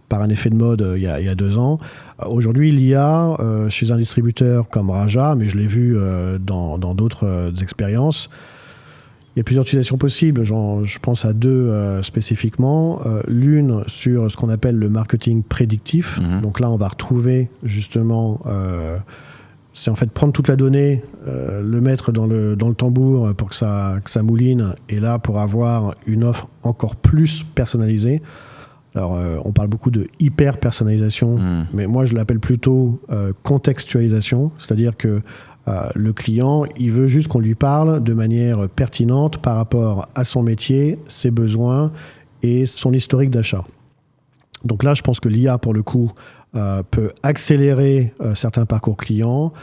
par un effet de mode il y a 2 ans. Aujourd'hui, l'IA, chez un distributeur comme Raja, mais je l'ai vu dans d'autres expériences, il y a plusieurs utilisations possibles. Je pense à 2 spécifiquement. L'une sur ce qu'on appelle le marketing prédictif. Donc là, on va retrouver justement... c'est en fait prendre toute la donnée, le mettre dans le tambour pour que ça mouline. Et là, pour avoir une offre encore plus personnalisée. Alors, on parle beaucoup de hyper-personnalisation, mais moi, je l'appelle plutôt contextualisation. C'est-à-dire que le client, il veut juste qu'on lui parle de manière pertinente par rapport à son métier, ses besoins et son historique d'achat. Donc là, je pense que l'IA, pour le coup, peut accélérer certains parcours clients,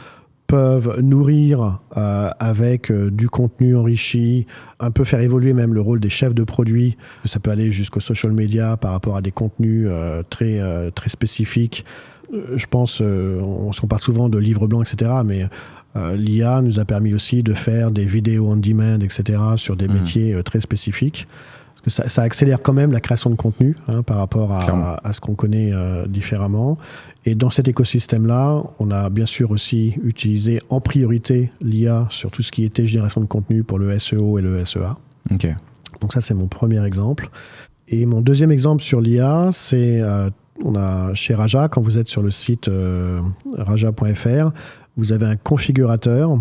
peuvent nourrir avec du contenu enrichi, un peu faire évoluer même le rôle des chefs de produits. Ça peut aller jusqu'au social media par rapport à des contenus très spécifiques. Je pense, on parle souvent de livres blancs, etc., mais l'IA nous a permis aussi de faire des vidéos on demand, etc., sur des métiers très spécifiques. Parce que ça accélère quand même la création de contenu par rapport à ce qu'on connaît différemment. Et dans cet écosystème-là, on a bien sûr aussi utilisé en priorité l'IA sur tout ce qui était génération de contenu pour le SEO et le SEA. Okay. Donc ça, c'est mon premier exemple. Et mon deuxième exemple sur l'IA, c'est on a chez Raja, quand vous êtes sur le site raja.fr, vous avez un configurateur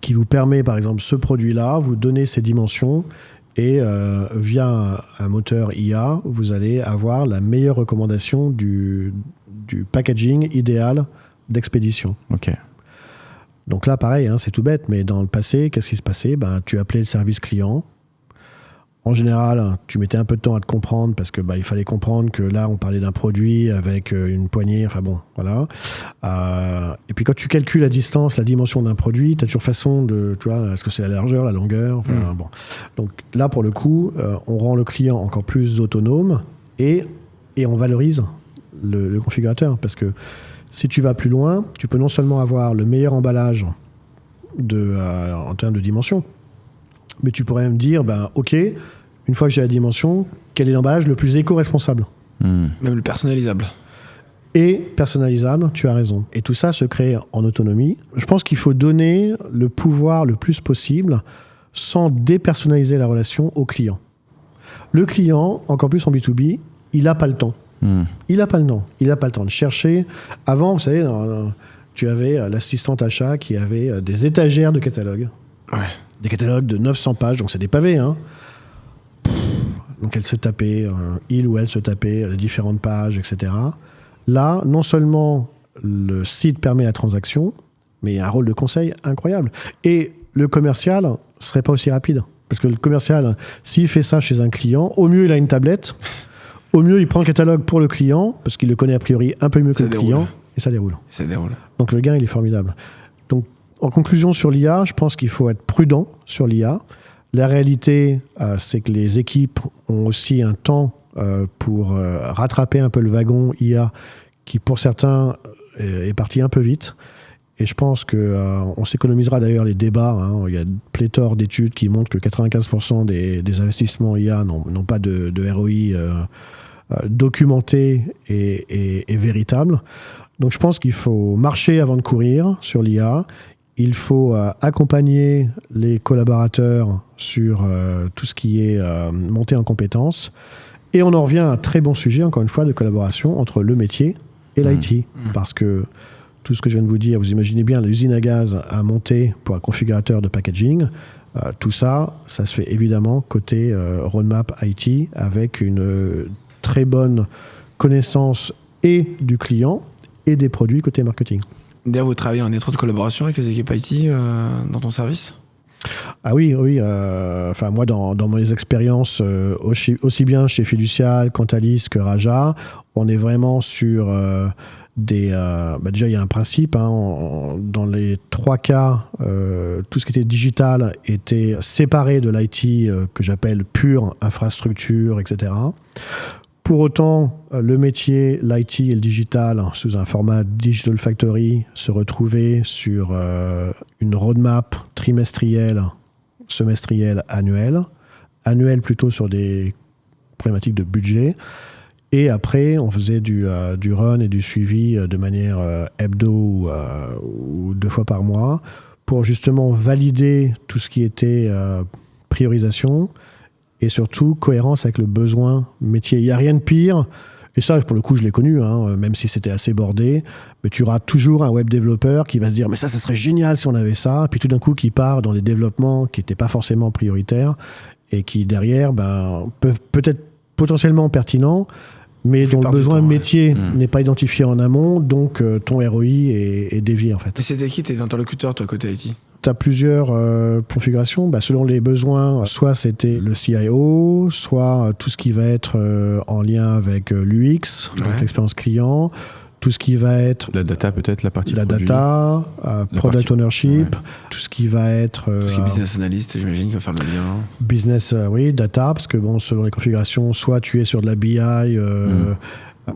qui vous permet, par exemple, ce produit-là, vous donnez ses dimensions et via un moteur IA, vous allez avoir la meilleure recommandation du packaging idéal d'expédition. Ok. Donc là, pareil, c'est tout bête, mais dans le passé, qu'est-ce qui se passait ? Tu appelais le service client. En général, tu mettais un peu de temps à te comprendre parce que il fallait comprendre que là, on parlait d'un produit avec une poignée, enfin bon, voilà. Et puis quand tu calcules la distance, la dimension d'un produit, tu as toujours façon de, tu vois, est-ce que c'est la largeur, la longueur, bon. Donc là, pour le coup, on rend le client encore plus autonome et on valorise le configurateur parce que si tu vas plus loin, tu peux non seulement avoir le meilleur emballage en termes de dimension, mais tu pourrais même dire, ok, une fois que j'ai la dimension, quel est l'emballage le plus éco-responsable ? Même le personnalisable. Et personnalisable, tu as raison. Et tout ça se crée en autonomie. Je pense qu'il faut donner le pouvoir le plus possible sans dépersonnaliser la relation au client. Le client, encore plus en B2B, il n'a pas le temps. Il n'a pas le temps. Il n'a pas le temps de chercher. Avant, vous savez, tu avais l'assistante achat qui avait des étagères de catalogues. Ouais. Des catalogues de 900 pages, donc c'est des pavés. Donc il ou elle se tapait les différentes pages, etc. Là, non seulement le site permet la transaction, mais il y a un rôle de conseil incroyable. Et le commercial ne serait pas aussi rapide. Parce que le commercial, s'il fait ça chez un client, au mieux il a une tablette, au mieux il prend le catalogue pour le client, parce qu'il le connaît a priori un peu mieux que le client, et ça déroule. Donc le gain, il est formidable. Donc, en conclusion sur l'IA, je pense qu'il faut être prudent sur l'IA. La réalité, c'est que les équipes ont aussi un temps pour rattraper un peu le wagon IA qui, pour certains, est parti un peu vite. Et je pense qu'on s'économisera d'ailleurs les débats. Il y a pléthore d'études qui montrent que 95% des investissements IA n'ont pas de ROI documenté et véritable. Donc je pense qu'il faut marcher avant de courir sur l'IA. Il faut accompagner les collaborateurs sur tout ce qui est montée en compétences. Et on en revient à un très bon sujet, encore une fois, de collaboration entre le métier et l'IT. Parce que tout ce que je viens de vous dire, vous imaginez bien l'usine à gaz à monter pour un configurateur de packaging. Tout ça, ça se fait évidemment côté roadmap IT avec une très bonne connaissance et du client et des produits côté marketing. D'ailleurs, vous travaillez en étroite collaboration avec les équipes IT dans ton service ? Ah oui. Enfin, moi, dans mes expériences, aussi bien chez Fiducial, Cantalis que Raja, on est vraiment sur déjà, il y a un principe. Dans les 3 cas, tout ce qui était digital était séparé de l'IT que j'appelle pure infrastructure, etc. Pour autant, le métier, l'IT et le digital, sous un format Digital Factory, se retrouvaient sur une roadmap trimestrielle, semestrielle, annuelle. Annuelle plutôt sur des problématiques de budget. Et après, on faisait du run et du suivi de manière hebdo ou 2 fois par mois pour justement valider tout ce qui était priorisation et surtout cohérence avec le besoin métier. Il n'y a rien de pire, et ça pour le coup je l'ai connu, même si c'était assez bordé, mais tu auras toujours un web développeur qui va se dire mais ça serait génial si on avait ça, puis tout d'un coup qui part dans des développements qui n'étaient pas forcément prioritaires et qui derrière peuvent peut-être potentiellement pertinents, mais dont le besoin métier n'est pas identifié en amont, donc ton ROI est dévié en fait. Et c'était qui tes interlocuteurs toi côté IT ? Tu as plusieurs configurations. Selon les besoins, soit c'était le CIO, soit tout ce qui va être en lien avec l'UX, donc l'expérience client, tout ce qui va être... La data peut-être, la partie la produit. Data, product ownership, tout ce qui va être... tout ce qui est business analyst, j'imagine qu'il va faire le lien. Business, data, parce que selon les configurations, soit tu es sur de la BI...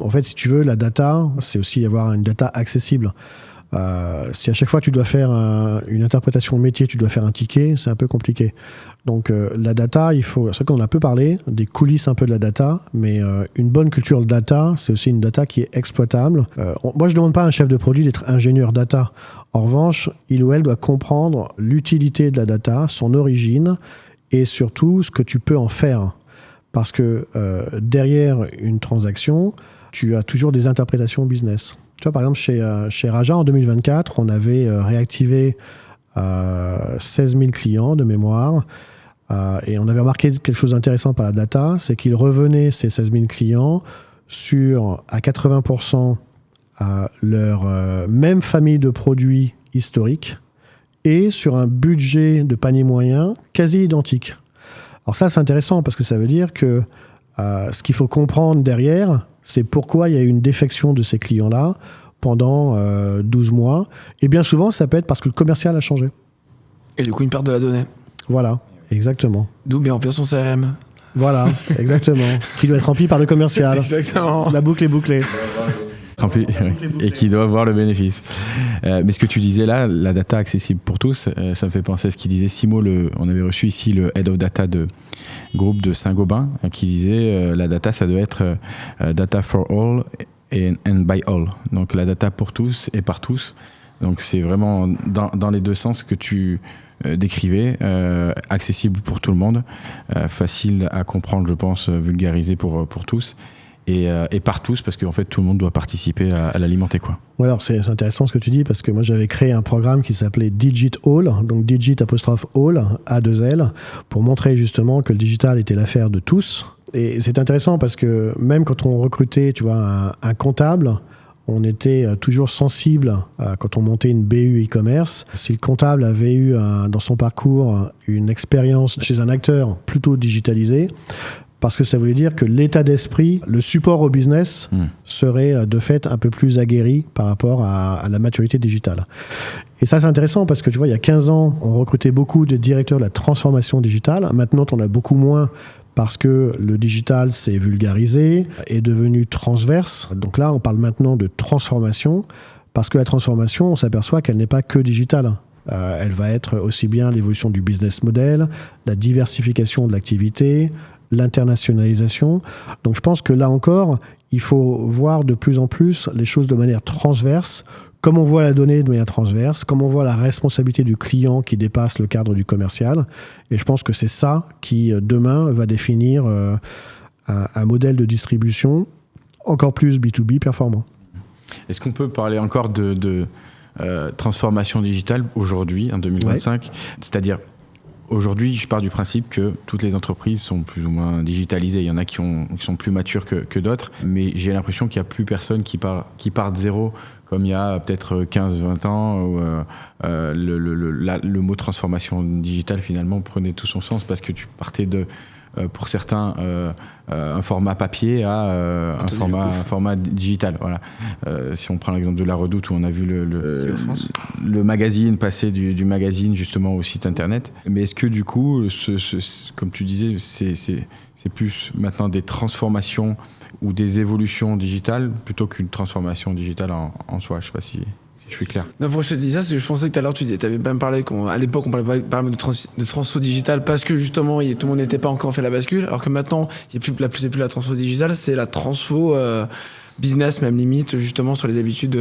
En fait, si tu veux, la data, c'est aussi avoir une data accessible. Si à chaque fois tu dois faire une interprétation de métier, tu dois faire un ticket, c'est un peu compliqué. Donc la data, c'est vrai qu'on en a peu parlé, des coulisses un peu de la data, mais une bonne culture de data, c'est aussi une data qui est exploitable. Moi, je ne demande pas à un chef de produit d'être ingénieur data. En revanche, il ou elle doit comprendre l'utilité de la data, son origine, et surtout ce que tu peux en faire. Parce que derrière une transaction, tu as toujours des interprétations business. Tu vois, par exemple, chez Raja, en 2024, on avait réactivé 16 000 clients de mémoire et on avait remarqué quelque chose d'intéressant par la data, c'est qu'ils revenaient, ces 16 000 clients, à 80% leur même famille de produits historiques et sur un budget de panier moyen quasi identique. Alors ça, c'est intéressant parce que ça veut dire que ce qu'il faut comprendre derrière, c'est pourquoi il y a eu une défection de ces clients-là pendant 12 mois. Et bien souvent, ça peut être parce que le commercial a changé. Et du coup, une perte de la donnée. Voilà, exactement. D'où bien remplir son CRM. Voilà, exactement. Qui doit être rempli par le commercial. Exactement. La boucle est bouclée. Rempli, et qui doit avoir le bénéfice. Mais ce que tu disais là, la data accessible pour tous, ça me fait penser à ce qu'il disait Simo. On avait reçu ici le Head of Data de groupe de Saint-Gobain qui disait la data, ça doit être data for all and by all. Donc la data pour tous et par tous. Donc c'est vraiment dans les deux sens que tu décrivais, accessible pour tout le monde, facile à comprendre, je pense, vulgarisé pour tous. Et par tous, parce qu'en fait, tout le monde doit participer à l'alimenter, quoi. Ouais, alors c'est intéressant ce que tu dis, parce que moi, j'avais créé un programme qui s'appelait Digit All, donc Digit 'All, A2L, pour montrer justement que le digital était l'affaire de tous. Et c'est intéressant parce que même quand on recrutait, tu vois, un comptable, on était toujours sensible quand on montait une BU e-commerce. Si le comptable avait eu dans son parcours une expérience chez un acteur plutôt digitalisé, parce que ça voulait dire que l'état d'esprit, le support au business serait de fait un peu plus aguerri par rapport à la maturité digitale. Et ça, c'est intéressant parce que tu vois, il y a 15 ans, on recrutait beaucoup de directeurs de la transformation digitale. Maintenant, on a beaucoup moins parce que le digital s'est vulgarisé, est devenu transverse. Donc là, on parle maintenant de transformation parce que la transformation, on s'aperçoit qu'elle n'est pas que digitale. Elle va être aussi bien l'évolution du business model, la diversification de l'activité, l'internationalisation. Donc je pense que là encore, il faut voir de plus en plus les choses de manière transverse, comme on voit la donnée de manière transverse, comme on voit la responsabilité du client qui dépasse le cadre du commercial. Et je pense que c'est ça qui, demain, va définir un modèle de distribution encore plus B2B performant. Est-ce qu'on peut parler encore de transformation digitale aujourd'hui, en 2025 ? Ouais. C'est-à-dire, aujourd'hui, je pars du principe que toutes les entreprises sont plus ou moins digitalisées. Il y en a qui sont plus matures que d'autres, mais j'ai l'impression qu'il n'y a plus personne qui part de zéro, comme il y a peut-être 15-20 ans, où le mot transformation digitale, finalement, prenait tout son sens parce que tu partais de, pour certains, un format papier à un format digital. Voilà. Si on prend l'exemple de La Redoute, où on a vu le magazine passer du magazine justement au site internet. Mais est-ce que du coup, comme tu disais, c'est plus maintenant des transformations ou des évolutions digitales plutôt qu'une transformation digitale en soi? Je ne sais pas si je suis clair. Non, pourquoi je te dis ça, c'est que je pensais que tout à l'heure tu avais même parlé qu'à l'époque on parlait de transfo digital parce que justement tout le monde n'était pas encore fait la bascule, alors que maintenant c'est plus la transfo digitale, c'est la transfo business, même limite, justement sur les habitudes.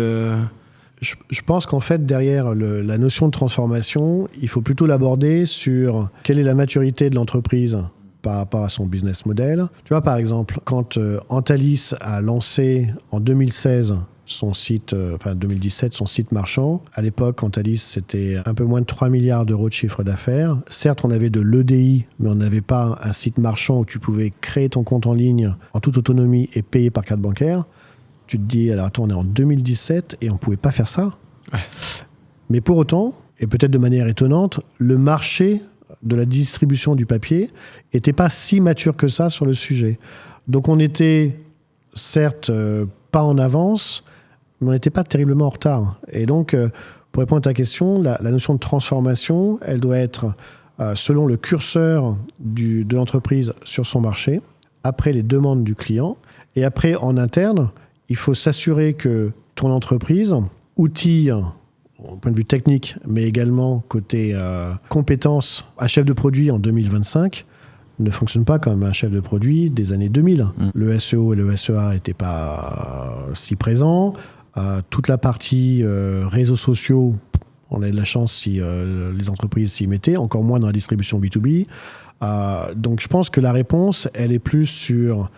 Je pense qu'en fait, derrière la notion de transformation, il faut plutôt l'aborder sur quelle est la maturité de l'entreprise par rapport à son business model. Tu vois, par exemple, quand Antalis a lancé en 2016 son site, 2017, son site marchand. À l'époque, Antalis, c'était un peu moins de 3 milliards d'euros de chiffre d'affaires. Certes, on avait de l'EDI, mais on n'avait pas un site marchand où tu pouvais créer ton compte en ligne en toute autonomie et payer par carte bancaire. Tu te dis, alors attends, on est en 2017 et on ne pouvait pas faire ça. Ouais. Mais pour autant, et peut-être de manière étonnante, le marché de la distribution du papier n'était pas si mature que ça sur le sujet. Donc on était, certes, pas en avance, mais on n'était pas terriblement en retard. Et donc, pour répondre à ta question, la notion de transformation, elle doit être selon le curseur de l'entreprise sur son marché, après les demandes du client, et après, en interne, il faut s'assurer que ton entreprise outille, au point de vue technique, mais également côté compétences, un chef de produit en 2025 ne fonctionne pas comme un chef de produit des années 2000. Le SEO et le SEA n'étaient pas si présents. Toute la partie réseaux sociaux, on a de la chance si les entreprises s'y mettaient, encore moins dans la distribution B2B. Donc je pense que la réponse, elle est plus sur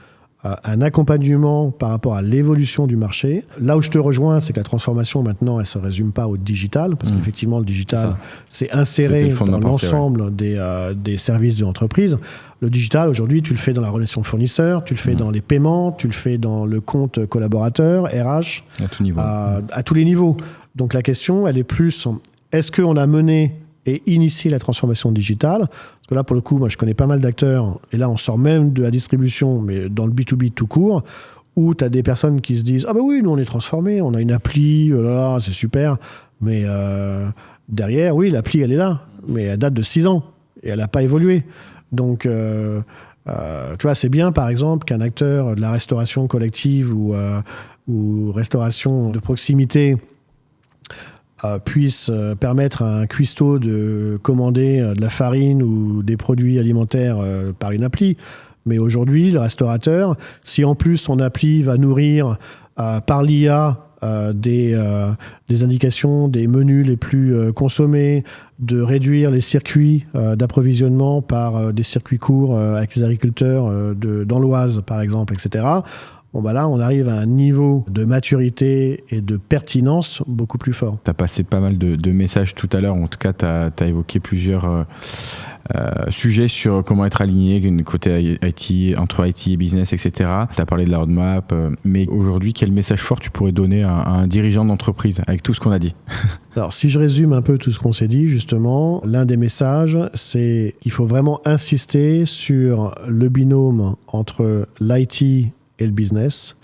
un accompagnement par rapport à l'évolution du marché. Là où je te rejoins, c'est que la transformation, maintenant, elle ne se résume pas au digital, parce qu'effectivement, le digital, c'est inséré dans l'ensemble des services de l'entreprise. Le digital, aujourd'hui, tu le fais dans la relation fournisseur, tu le fais dans les paiements, tu le fais dans le compte collaborateur, RH, à tout niveau. À tous les niveaux. Donc la question, elle est plus, est-ce qu'on a mené et initié la transformation digitale? Parce que là, pour le coup, moi, je connais pas mal d'acteurs, et là, on sort même de la distribution, mais dans le B2B tout court, où tu as des personnes qui se disent « Ah bah oui, nous, on est transformés, on a une appli, là, c'est super. » Mais derrière, oui, l'appli, elle est là, mais elle date de 6 ans, et elle n'a pas évolué. Donc, tu vois, c'est bien, par exemple, qu'un acteur de la restauration collective ou restauration de proximité puisse permettre à un cuistot de commander de la farine ou des produits alimentaires par une appli. Mais aujourd'hui, le restaurateur, si en plus son appli va nourrir par l'IA des indications, des menus les plus consommés, de réduire les circuits d'approvisionnement par des circuits courts avec les agriculteurs dans l'Oise, par exemple, etc., bon, bah là, on arrive à un niveau de maturité et de pertinence beaucoup plus fort. Tu as passé pas mal de messages tout à l'heure. En tout cas, tu as évoqué plusieurs sujets sur comment être aligné côté IT, entre IT et business, etc. Tu as parlé de la roadmap. Mais aujourd'hui, quel message fort tu pourrais donner à un dirigeant d'entreprise avec tout ce qu'on a dit? Alors, si je résume un peu tout ce qu'on s'est dit, justement, l'un des messages, c'est qu'il faut vraiment insister sur le binôme entre l'IT et le business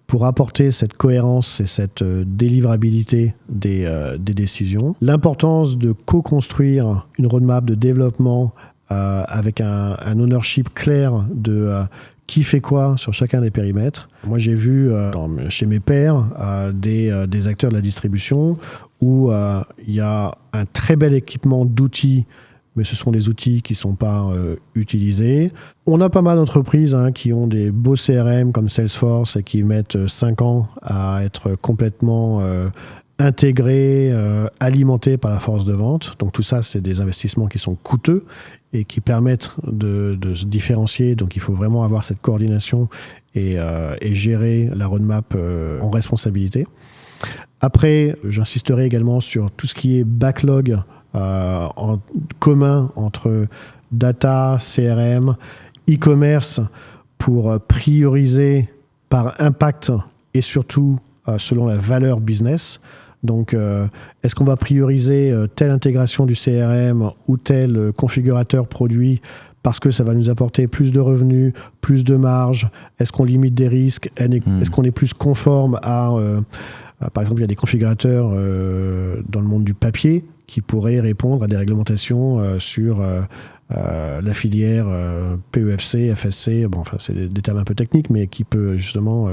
pour apporter cette cohérence et cette délivrabilité des décisions. L'importance de co-construire une roadmap de développement avec un ownership clair de qui fait quoi sur chacun des périmètres. Moi, j'ai vu chez mes pairs des acteurs de la distribution où il y a un très bel équipement d'outils, mais ce sont des outils qui ne sont pas utilisés. On a pas mal d'entreprises qui ont des beaux CRM comme Salesforce et qui mettent 5 ans à être complètement intégrés, alimentés par la force de vente. Donc tout ça, c'est des investissements qui sont coûteux et qui permettent de se différencier. Donc il faut vraiment avoir cette coordination et gérer la roadmap en responsabilité. Après, j'insisterai également sur tout ce qui est backlog en commun entre data, CRM, e-commerce pour prioriser par impact et surtout selon la valeur business. Donc, est-ce qu'on va prioriser telle intégration du CRM ou tel configurateur produit parce que ça va nous apporter plus de revenus, plus de marge? Est-ce qu'on limite des risques? Est-ce qu'on est plus conforme à... par exemple, il y a des configurateurs dans le monde du papier qui pourraient répondre à des réglementations sur la filière PEFC, FSC. Bon, enfin, c'est des termes un peu techniques, mais qui peut justement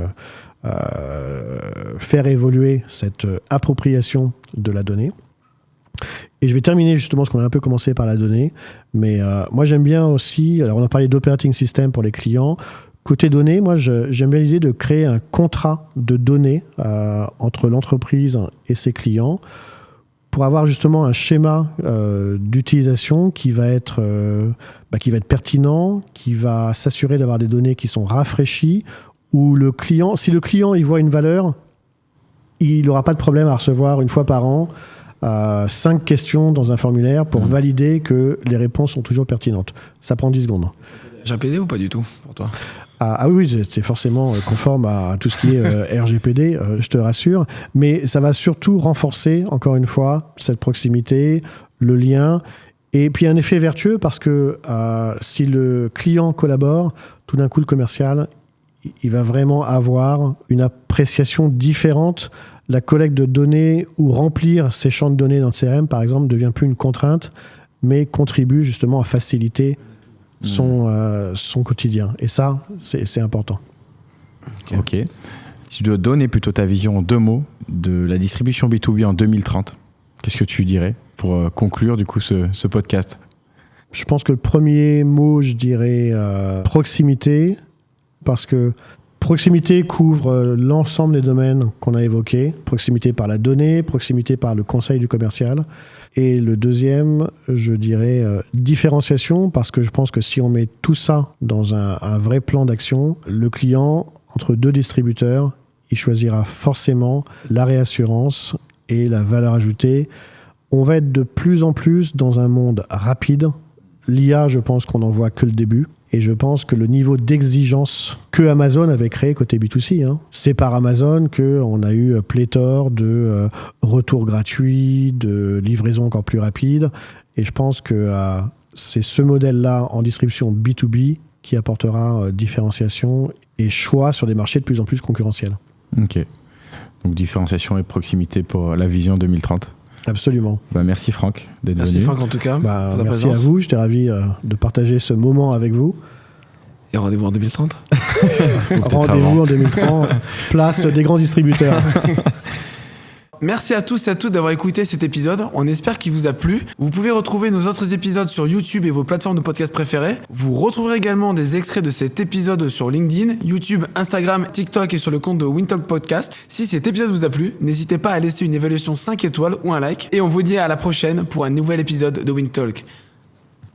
faire évoluer cette appropriation de la donnée. Et je vais terminer justement, parce qu'on a un peu commencé par la donnée, mais moi j'aime bien aussi, alors on a parlé d'operating system pour les clients. Côté données, moi j'aime bien l'idée de créer un contrat de données entre l'entreprise et ses clients pour avoir justement un schéma d'utilisation qui va être pertinent, qui va s'assurer d'avoir des données qui sont rafraîchies, où le client, si le client il voit une valeur, il n'aura pas de problème à recevoir une fois par an 5 questions dans un formulaire pour valider que les réponses sont toujours pertinentes. Ça prend 10 secondes. RGPD ou pas du tout pour toi? Ah oui, c'est forcément conforme à tout ce qui est RGPD, je te rassure. Mais ça va surtout renforcer, encore une fois, cette proximité, le lien. Et puis un effet vertueux parce que si le client collabore, tout d'un coup, le commercial, il va vraiment avoir une appréciation différente. La collecte de données ou remplir ces champs de données dans le CRM, par exemple, ne devient plus une contrainte, mais contribue justement à faciliter son quotidien. Et ça, c'est important. Ok. Si tu dois donner plutôt ta vision en 2 mots de la distribution B2B en 2030, qu'est-ce que tu dirais pour conclure du coup ce podcast? Je pense que le premier mot, je dirais proximité, parce que proximité couvre l'ensemble des domaines qu'on a évoqués. Proximité par la donnée, proximité par le conseil du commercial. Et le deuxième, je dirais différenciation, parce que je pense que si on met tout ça dans un vrai plan d'action, le client, entre 2 distributeurs, il choisira forcément la réassurance et la valeur ajoutée. On va être de plus en plus dans un monde rapide. L'IA, je pense qu'on n'en voit que le début. Et je pense que le niveau d'exigence que Amazon avait créé côté B2C, c'est par Amazon qu'on a eu pléthore de retours gratuits, de livraisons encore plus rapides. Et je pense que c'est ce modèle-là en distribution B2B qui apportera différenciation et choix sur des marchés de plus en plus concurrentiels. Ok. Donc différenciation et proximité pour la vision 2030. Absolument. Merci Franck d'être venu. Merci Franck en tout cas. Merci présence. À vous, j'étais ravi de partager ce moment avec vous. Et rendez-vous en 2030. Rendez-vous en 2030, place des grands distributeurs. Merci à tous et à toutes d'avoir écouté cet épisode. On espère qu'il vous a plu. Vous pouvez retrouver nos autres épisodes sur YouTube et vos plateformes de podcast préférées. Vous retrouverez également des extraits de cet épisode sur LinkedIn, YouTube, Instagram, TikTok et sur le compte de Wintalk Podcast. Si cet épisode vous a plu, n'hésitez pas à laisser une évaluation 5 étoiles ou un like. Et on vous dit à la prochaine pour un nouvel épisode de Wintalk.